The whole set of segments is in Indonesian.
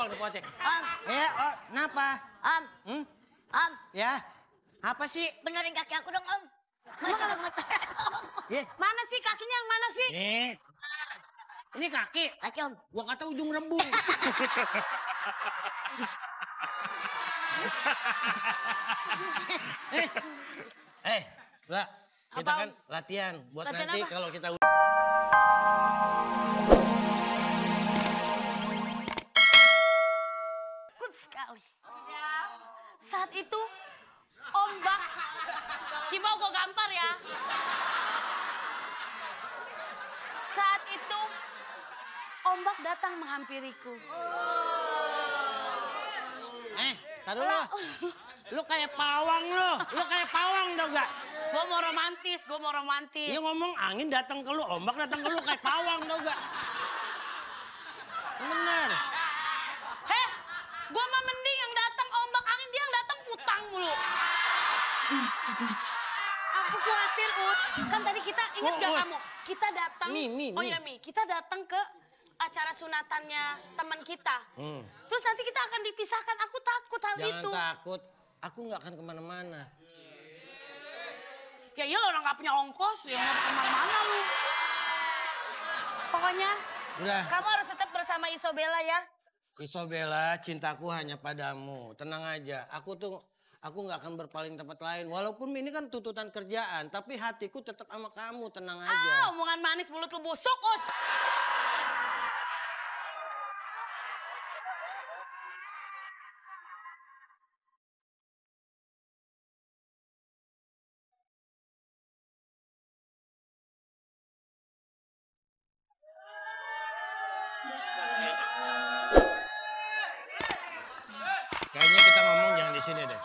buang di potek. Om. Oh, kenapa? Om. Om. Ya, apa sih? Benerin kaki aku dong, Om. Masa motor. Mana sih kakinya yang mana sih? Ini kaki. Kaki, Om. Gua kata ujung rebung. Lah, kita kan latihan buat Latihan nanti apa? kalau kita Good sekali. Saat itu ombak. Kibau gue gampar ya. Saat itu ombak datang menghampiriku. tar dulu. Lu kayak pawang lu. Lu kayak pawang tau gak? Gue mau romantis. Dia ngomong angin datang ke lu, ombak datang ke lu kayak pawang tau gak? Bener. Heh, gue mah mending yang datang ombak angin, dia yang datang utang mulu. Aku khawatir, Ut. Kan tadi kita, inget gak kamu? Kita datang, oh iya Mi, kita datang ke acara sunatannya teman kita. Terus nanti kita akan dipisahkan, aku takut hal itu. Jangan takut, aku gak akan kemana-mana. Ya iya orang gak punya ongkos, ya mau kemana-mana lu. Pokoknya, udah. Kamu harus tetap bersama Isobella ya. Isobella, cintaku hanya padamu. Tenang aja, aku nggak akan berpaling tempat lain. Walaupun ini kan tuntutan kerjaan, tapi hatiku tetap sama kamu. Tenang aja. Omongan manis mulut lu busuk, Us. Kayaknya kita ngomong jangan di sini deh.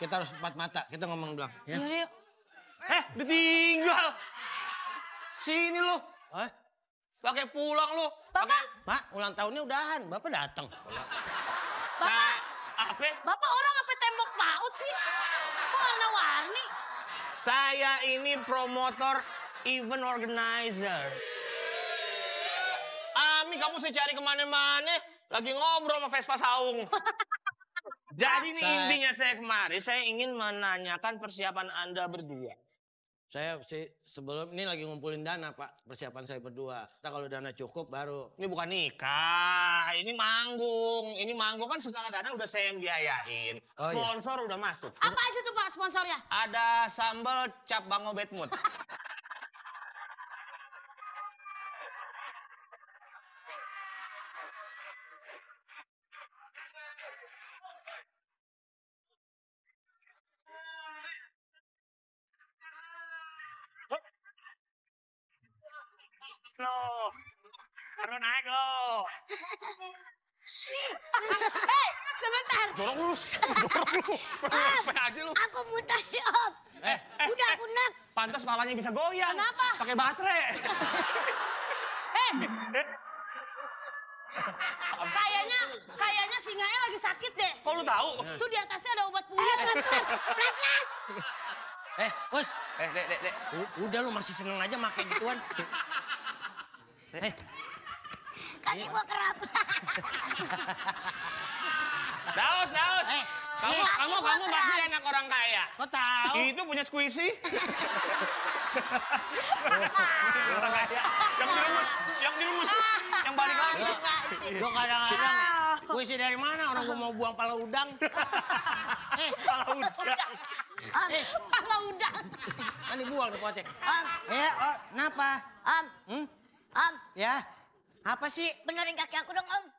Kita harus empat mata. Kita ngomong bilang. Ya? Yaudah. Ditinggal. Sini lu. Pakai pulang lu. Bapak. Pak, ulang tahunnya udahan. Bapak datang. Apa? Bapak orang apa tembok paut sih? Kok warna-warni? Saya ini promotor event organizer. Ami, kamu saya cari kemana-mana. Lagi ngobrol sama Vespa Saung. Jadi ini intinya saya kemarin, saya ingin menanyakan persiapan Anda berdua. Saya sih sebelum ini lagi ngumpulin dana, Pak. Persiapan saya berdua. Kita kalau dana cukup baru. Ini bukan nikah, ini manggung. Ini manggung kan segala dana udah saya yang biayain. Oh, iya. Sponsor udah masuk. Apa aja tuh Pak sponsornya? Ada sambal cap Bang Obet Mut. Loh, baru naik loh. Hei, sebentar. Dorong lu. Apa aja lu? Aku muntah nih, Om. Udah aku nak. Pantas palanya bisa goyang. Kenapa? Pakai baterai. Kayaknya singanya lagi sakit deh. Kok lu tahu? Tuh di atasnya ada obat puyuh. Us. Dek. Udah lu masih seneng aja makan gituan. Kaki gua kerap. Daus. Kamu pasti anak orang kaya. Kok tahu? Itu punya squishy. Orang kaya. Yang diremes. Yang balik lagi. Lo kadang-kadang puisi dari mana? Orang gua mau buang pala udang. Pala udang. Pala udang. Kan dibuang di potek. Om. Kenapa? Om. Om. Ya, apa sih? Benerin kaki aku dong, Om.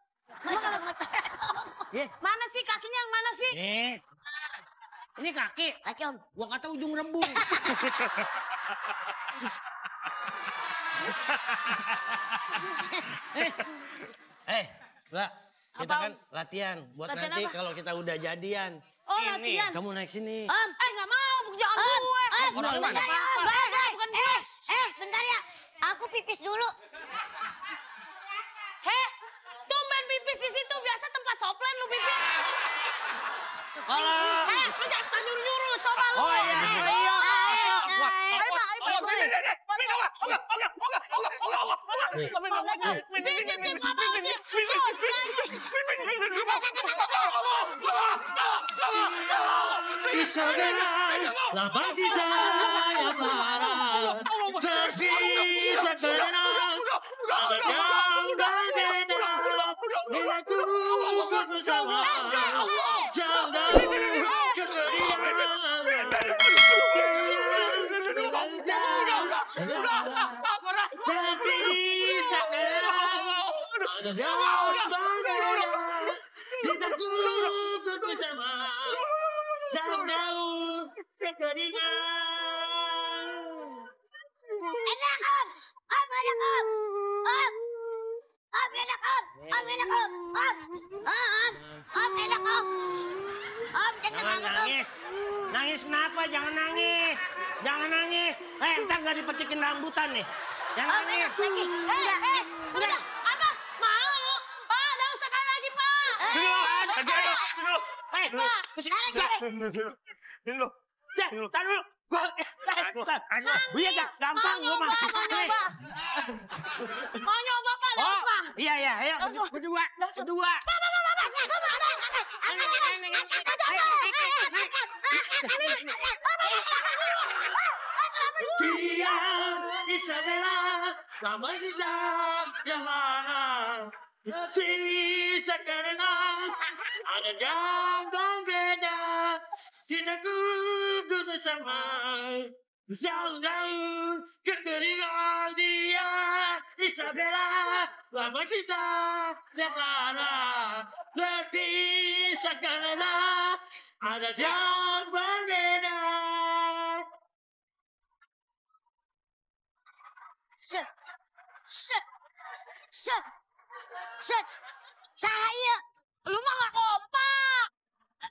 Masa motor. Mana sih kakinya yang mana sih? Ini kaki. Kaki, Om. Gua kata ujung rebung. Lah, kita kan latihan buat Latihan nanti apa? kalau kita udah jadian. Oh, Ini. latihan. Kamu naik sini. Om. Nggak mau, jangan gue. Orang Bentar mana? ya, Om. Bukan gue. Bentar ya. Aku pipis dulu. Heh, tumben pipis di situ. Biasa tempat soplen lu pipis. Alah. Lu jangan suka nyuruh-nyuruh. Coba lu. Oh iya. Pipis, pipis, apa aja. Terus, lagi. sebelah lama kita yang marah terpisah karena ada yang berbeda. Bila ku bersama jauh dari kekeringan. Terpisah karena ada yang berbeda. Bila ku bersama daun-daun kekeringan. Enak om. Om enak om. Om. Om enak om. Om enak om. Om. Om enak om. Om Jangan banget om. nangis. Nangis kenapa? Jangan nangis. Jangan nangis. Ntar gak dipetikin rambutan nih. Jangan Om nangis. enak lagi. Sudah, apa? Mau? Pak, enggak usah sekali lagi, Pak. Dulu. Ya, tar dulu. Iya, gampang gua mah. Mau nyoba, Pak, Oh, Pak. iya, ayo. Berdua. Dia Isabella, lama tidak yang mana. Sisa karena ada jam berbeda. Cintaku bersama jauh kekeringan. Dia Isabella, lama kita yang mana. Terpisah karena ada jam berbeda. Set. Saya. Lu mah gak kompak.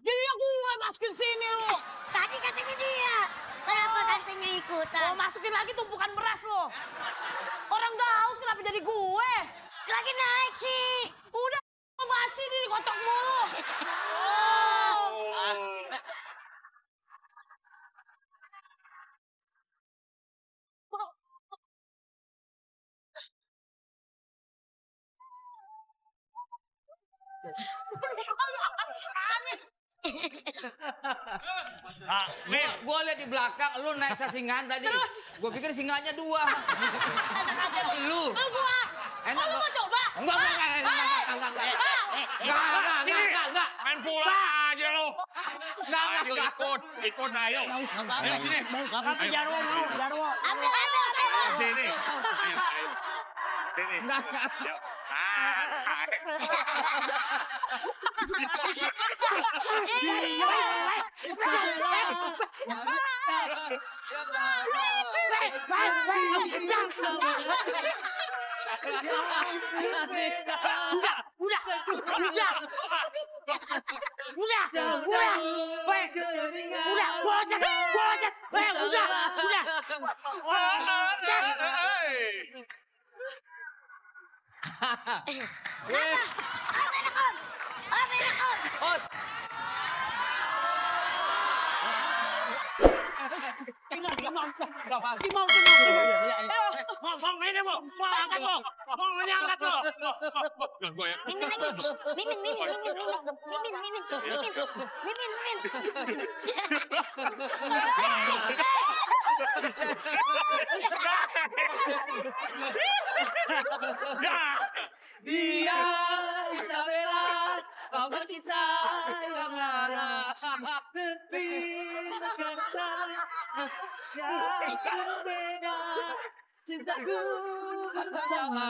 Jadinya gue masukin sini lu. Tadi katanya dia. Kenapa tantenya ikutan? Oh, masukin lagi tumpukan beras lo. Orang udah haus kenapa jadi gue? Lagi naik sih. Udah, obat sih ini dikocok mulu. Min, Gua lihat di belakang lu naik sasingan tadi. Gua pikir singanya 2. Lu. Gua. Enak Lu mau coba? Enggak. Enggak. main pulang aja lo. Ayo ikut ayo. Ayo sini. Apa Jarwo mau? Jarwo. Ambil. Sini. Ayo. Sini. Enggak. Yuk. Ah. Os. Mau ini mau angkat lo. Mau ini angkat lo. Mimin lagi. Mimin. Dia Isabella, kamu kita yang lara. Berpisah karena yang berbeda. Cintaku bersama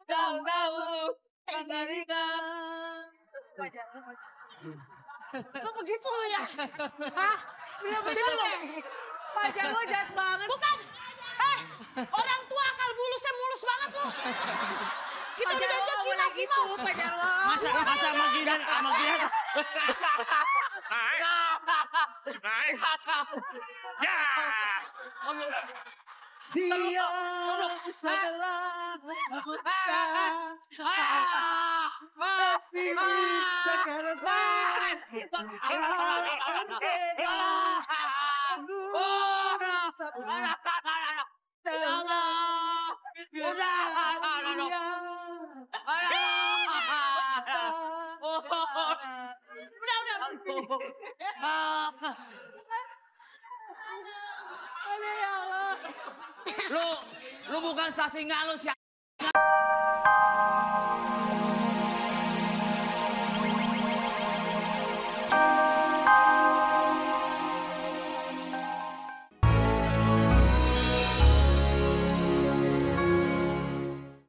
tahu-tahu mengerikan. Kok begitu lu ya? Hah? Bener-bener lo? Pak Jarwo jahat banget. Bukan. Orang tua akal bulusnya mulus banget lo. Kita udah janjian lagi mau. Pak Jarwo. Masa sama Ginan. Naik. Ya. Dia salah Aduh ya Allah. Lu bukan sasingan lu siapa?